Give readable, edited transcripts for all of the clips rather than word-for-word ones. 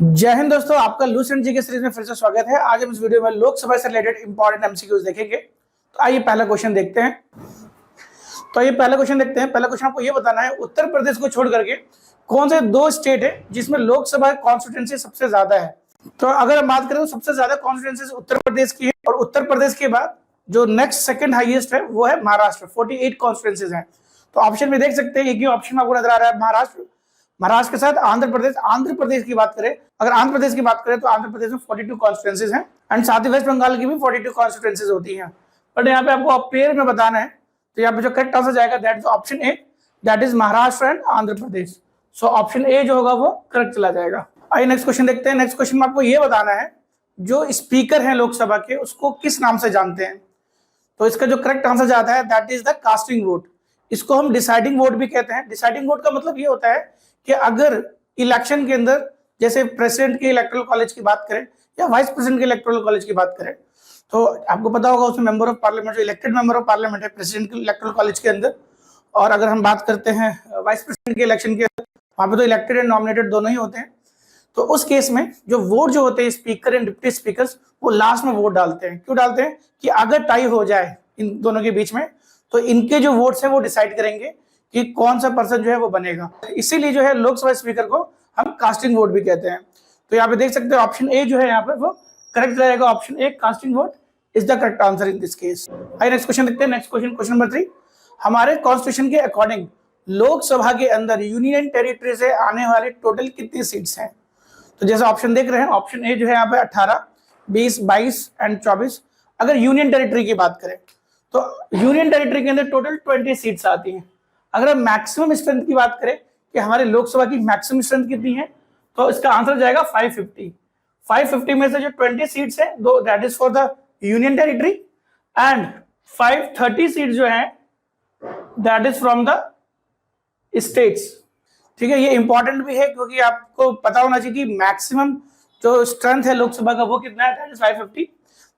जय हिंद दोस्तों, आपका लूसेंट जी के सीरीज में फिर से स्वागत है। आज हम इस वीडियो में लोकसभा से रिलेटेड इंपॉर्टेंट एमसीक्यूज देखेंगे। तो आइए पहला क्वेश्चन देखते हैं। पहला क्वेश्चन आपको ये बताना है, उत्तर प्रदेश को छोड़ करके कौन से दो स्टेट है जिसमें लोकसभा कॉन्स्टिट्यूंसी सबसे ज्यादा है। तो अगर हम बात करें तो सबसे ज्यादा कॉन्स्टिट्यूंसी उत्तर प्रदेश की है, और उत्तर प्रदेश के बाद जो नेक्स्ट सेकंड हाईएस्ट है वो है महाराष्ट्र, 48 कॉन्स्टिट्यूंसीज हैं। तो ऑप्शन में देख सकते हैं, एक ही ऑप्शन आपको नजर आ रहा है महाराष्ट्र के साथ आंध्र प्रदेश की बात करें, अगर आंध्र प्रदेश की बात करें तो आंध्र प्रदेश में 42 कॉन्स्टिट्यूंसीज हैं, एंड साथ ही वेस्ट बंगाल की भी 42 कॉन्स्टिट्यूंसीज होती हैं। बट यहाँ पे आपको पेयर में बताना है, तो यहाँ पे जो करेक्ट आंसर जाएगा that is option A, that is Maharashtra and Andhra Pradesh. So option A जो होगा वो करेक्ट चला जाएगा। आइए नेक्स्ट क्वेश्चन देखते हैं। नेक्स्ट क्वेश्चन में आपको ये बताना है, जो स्पीकर है लोकसभा के उसको किस नाम से जानते हैं। तो इसका जो करेक्ट आंसर जाता है that is the casting vote. इसको हम डिसाइडिंग वोट भी कहते हैं। डिसाइडिंग वोट का मतलब ये होता है कि अगर इलेक्शन के अंदर, जैसे प्रेसिडेंट के इलेक्टोरल कॉलेज की बात करें या वाइस प्रेसिडेंट के इलेक्टोरल कॉलेज की बात करें, तो आपको पता होगा उसमें मेंबर ऑफ पार्लियामेंट, जो इलेक्टेड मेंबर ऑफ पार्लियामेंट है प्रेसिडेंट के इलेक्टोरल कॉलेज के अंदर। और अगर हम बात करते हैं वाइस प्रेसिडेंट के इलेक्शन के अंदर, वहां पे तो इलेक्टेड एंड नॉमिनेटेड दोनों ही होते हैं। तो उस केस में जो वोट जो होते हैं स्पीकर एंड डिप्टी स्पीकर, वो लास्ट में वोट डालते हैं। क्यों डालते हैं? कि अगर टाई हो जाए इन दोनों के बीच में, तो इनके जो वोट्स हैं वो डिसाइड करेंगे कि कौन सा पर्सन जो है वो बनेगा। इसीलिए जो है लोकसभा स्पीकर को हम कास्टिंग वोट भी कहते हैं। तो यहाँ पे देख सकते हैं ऑप्शन ए जो है यहाँ पे वो करेक्ट रहेगा। Option A casting vote is the correct answer in this case. आइए नेक्स्ट क्वेश्चन देखते हैं। नेक्स्ट क्वेश्चन, क्वेश्चन नंबर 3, हमारे कॉन्स्टिट्यूशन के अकॉर्डिंग लोकसभा के अंदर यूनियन टेरिटरी से आने वाले टोटल कितनी सीट्स हैं। तो जैसे ऑप्शन देख रहे हैं, ऑप्शन ए जो है यहाँ पे 18, 20, 22 एंड 24। अगर यूनियन टेरिटरी की बात करें तो यूनियन टेरिटरी के अंदर टोटल 20 सीट्स आती हैं। अगर हम मैक्सिमम स्ट्रेंथ की बात करें कि हमारे लोकसभा की मैक्सिमम स्ट्रेंथ कितनी है, तो इसका आंसर जाएगा 550। 550 में से जो 20 सीट्स है दो that is for the union territory, and 530 seat जो है that is from the states. ठीक है, ये इंपॉर्टेंट भी है क्योंकि आपको पता होना चाहिए कि मैक्सिमम जो स्ट्रेंथ है लोकसभा का वो कितना है, दैट इज 550।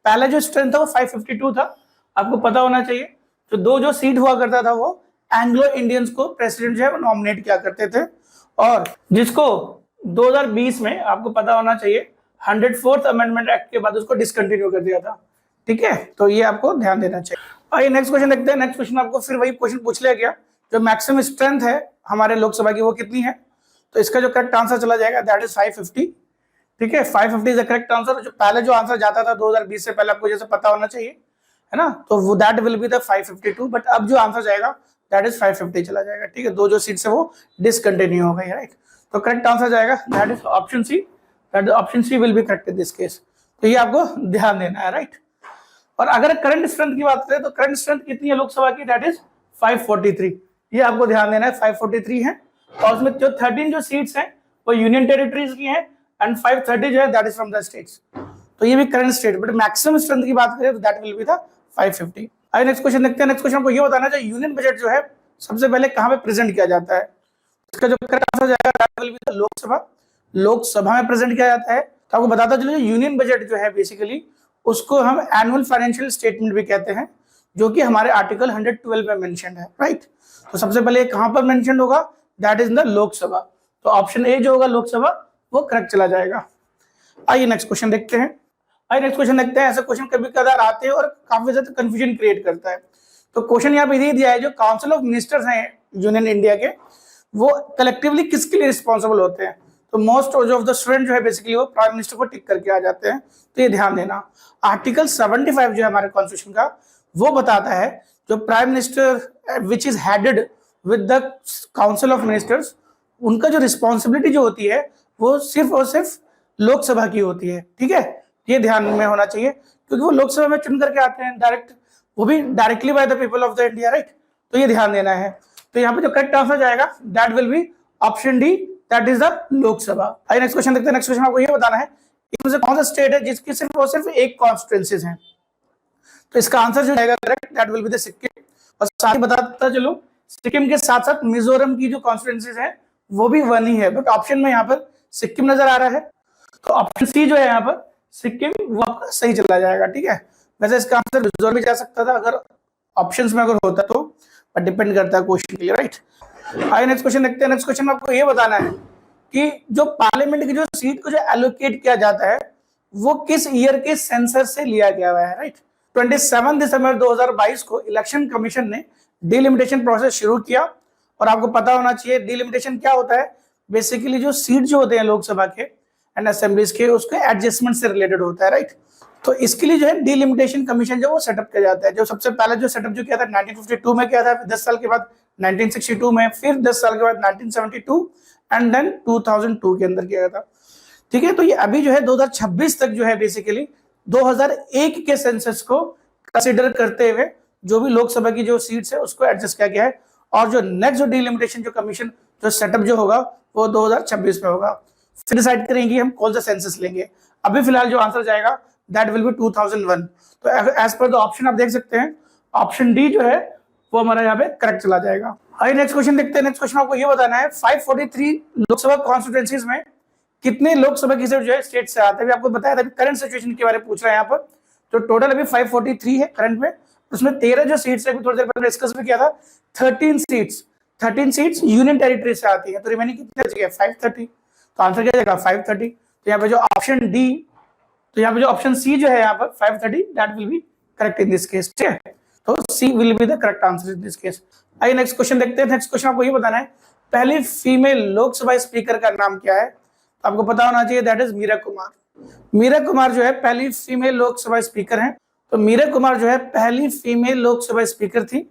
पहले जो स्ट्रेंथ था वो 552 था। आपको पता होना चाहिए तो दो जो सीट हुआ करता था वो एंग्लो इंडियंस को प्रेसिडेंट जो है वो नॉमिनेट किया करते थे, और जिसको 2020 में आपको पता होना चाहिए 104th अमेंडमेंट एक्ट के बाद उसको डिसकंटिन्यू कर दिया था। ठीक है, तो ये आपको ध्यान देना चाहिए। आइए नेक्स्ट क्वेश्चन देखते हैं। नेक्स्ट क्वेश्चन आपको फिर वही क्वेश्चन पूछ लिया गया, जो मैक्सिमम स्ट्रेंथ है हमारे लोकसभा की वो कितनी है। तो इसका जो करेक्ट आंसर चला जाएगा दैट इज 550। ठीक है, 550 इज द करेक्ट आंसर। जो पहले जो आंसर जाता था 2020 से पहले, आपको जैसे पता होना चाहिए, है ना, तो वो that will be the 552। But अब जो आंसर जाएगा दैट इज 550 चला जाएगा। ठीक है, दो जो सीट्स है वो डिसकंटिन्यू हो गई, राइट। तो करेक्ट आंसर जाएगा that is option C, that option C will be correct in this case. तो ये आपको ध्यान देना है, राइट। और अगर करंट स्ट्रेंथ की बात करें तो करंट स्ट्रेंथ कितनी है लोकसभा की, दैट इज 543। ये आपको ध्यान देना है, 543 है। और उसमें जो 13 जो सीट्स हैं वो यूनियन टेरिटरीज की हैं, एंड 530 जो है that is from the states. तो ये भी current state, but maximum strength की बात करें तो दैट विल बी द 550। आइए नेक्स्ट क्वेश्चन देखते हैं। नेक्स्ट क्वेश्चन को ये बताना चाहिए यूनियन बजट जो है सबसे पहले कहां पे प्रेजेंट किया जाता है। इसका जो करेक्ट आंसर जाएगा that will be the Lok Sabha. Lok Sabha में प्रेजेंट किया जाता है। तो आपको बताता चलो यूनियन बजट जो है बेसिकली उसको हम एनुअल फाइनेंशियल स्टेटमेंट भी कहते हैं, जो कि हमारे आर्टिकल 112 में मेंशन्ड है, राइट। तो सबसे पहले कहां पर मेंशन्ड होगा, दैट इज द लोकसभा। तो ऑप्शन ए जो होगा लोकसभा वो करेक्ट चला जाएगा। आइए नेक्स्ट क्वेश्चन देखते हैं। ऐसे क्वेश्चन कभी कभार आते हैं और काफी ज्यादा कंफ्यूजन क्रिएट करता है। तो क्वेश्चन यहाँ पे ये दिया है, जो काउंसिल ऑफ मिनिस्टर्स हैं यूनियन इंडिया के, वो कलेक्टिवली किसके लिए रिस्पॉन्सिबल होते हैं। तो मोस्ट ऑफ द स्टूडेंट जो है बेसिकली वो प्राइम मिनिस्टर को टिक करके आ जाते हैं। तो ये ध्यान देना, आर्टिकल 75 जो है हमारे कॉन्स्टिट्यूशन का, वो बताता है जो prime minister which is headed with the council of ministers, उनका जो रिस्पॉन्सिबिलिटी जो होती है वो सिर्फ और सिर्फ लोकसभा की होती है। ठीक है, ये ध्यान में होना चाहिए क्योंकि वो लोकसभा में चुन करके आते हैं डायरेक्ट, वो भी directly by the people of the India, right. तो ये ध्यान देना है। तो यहाँ पे जो करेक्ट आंसर जाएगा that will B option D, that is the Lok Sabha. आइए नेक्स्ट क्वेश्चन देखते हैं। नेक्स्ट क्वेश्चन आपको ये बताना है इसमें से कौन सा स्टेट है जिसकी सिर्फ और सिर्फ एक कॉन्स्टिट्यूएंसीज हैं। तो इसका आंसर जो जाएगा correct that will be the Sikkim. और साथ ही बताता चलो सिक्किम के साथ साथ मिजोरम की जो कॉन्स्टिट्यूएंसीज है वो भी वन ही है, बट ऑप्शन में यहाँ पर सिक्किम नजर आ रहा है। तो ऑप्शन सी जो है यहाँ पर सिक्किम, वो आपका सही चला जाएगा। ठीक है, वैसे इसका आंसर मिजोरम भी जा सकता था अगर ऑप्शंस में अगर होता तो, पर डिपेंड करता है क्वेश्चन के लिए, राइट। आइए नेक्स्ट क्वेश्चन देखते हैं। नेक्स्ट क्वेश्चन में आपको ये बताना है कि जो पार्लियामेंट की जो सीट को जो एलोकेट किया जाता है वो किस ईयर के सेंसस से लिया गया हुआ है, राइट। 27 दिसंबर 2022 को इलेक्शन कमीशन ने डिलिमिटेशन प्रोसेस शुरू किया। और आपको पता होना चाहिए डिलिमिटेशन क्या होता है, बेसिकली जो सीट जो होते हैं लोकसभा के एंड असेंबलीज के, उसके एडजस्टमेंट से रिलेटेड होता है, राइट। तो इसके लिए जो है डिलिमिटेशन कमीशन जो वो सेटअप किया जाता है। जो सबसे पहले जो सेटअप जो किया था 1952 में किया था, फिर 10 साल के बाद 1962 में, फिर 10 साल के बाद 1972 एंड देन 2002 के अंदर किया गया था। ठीक है, तो ये अभी जो है 2026 तक जो है बेसिकली 2001 के सेंसस को कंसिडर करते हुए जो भी लोकसभा की जो सीट्स है उसको एडजस्ट किया गया है। और जो नेक्स्ट जो डिलिमिटेशन जो कमीशन जो सेटअप जो होगा वो 2026 में होगा। फिर डिसाइड करेंगे हम कौन सा सेंसस लेंगे। अभी फिलहाल जो आंसर जाएगा दैट विल बी 2001। तो एज पर द ऑप्शन आप देख सकते हैं ऑप्शन डी जो है वो हमारा यहाँ पे करेक्ट चला जाएगा। आइए नेक्स्ट क्वेश्चन देखते हैं। नेक्स्ट क्वेश्चन आपको ये बताना है 543 लोकसभा कॉन्स्टिट्यूएंसीज में कितने लोकसभा की सीट जो है स्टेट से आते हैं। आपको बताया था करंट सिचुएशन के बारे में पूछ रहा है यहाँ पर। तो टोटल अभी 543 है करंट में, उसमें 13 जो सीट्स है थोड़ी देर पहले डिस्कस भी किया था, 13 सीट्स यूनियन टेरिटरी से आती है। तो रिमेनिंग कितने बच गए 530। तो आंसर क्या जाएगा 530। तो यहाँ पे जो ऑप्शन डी, तो यहाँ पे जो ऑप्शन सी जो है यहाँ पर 530 that will be correct in this case. ठीक है, तो C will be the correct answer in this case. आइए नेक्स्ट क्वेश्चन देखते हैं। नेक्स्ट क्वेश्चन आपको ये बताना है पहली फीमेल लोकसभा स्पीकर का नाम क्या है। तो आपको पता होना चाहिए दैट इज मीरा कुमार। मीरा कुमार जो है पहली फीमेल लोकसभा स्पीकर है। तो मीरा कुमार जो है पहली फीमेल लोकसभा स्पीकर थी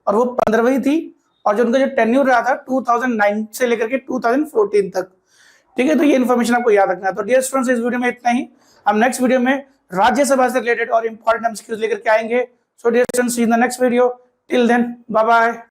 और वो 15वीं थी। और जो उनका जो टेन्यूर रहा था 2009 से लेकर के 2014 तक। ठीक है, तो ये इन्फॉर्मेशन आपको याद रखना है। तो डियर स्टूडेंट्स इस वीडियो में इतना ही। हम नेक्स्ट वीडियो में राज्यसभा से रिलेटेड और इंपॉर्टेंट एमसीक्यूज लेकर के आएंगे। So dear students see in the next video. Till then bye bye.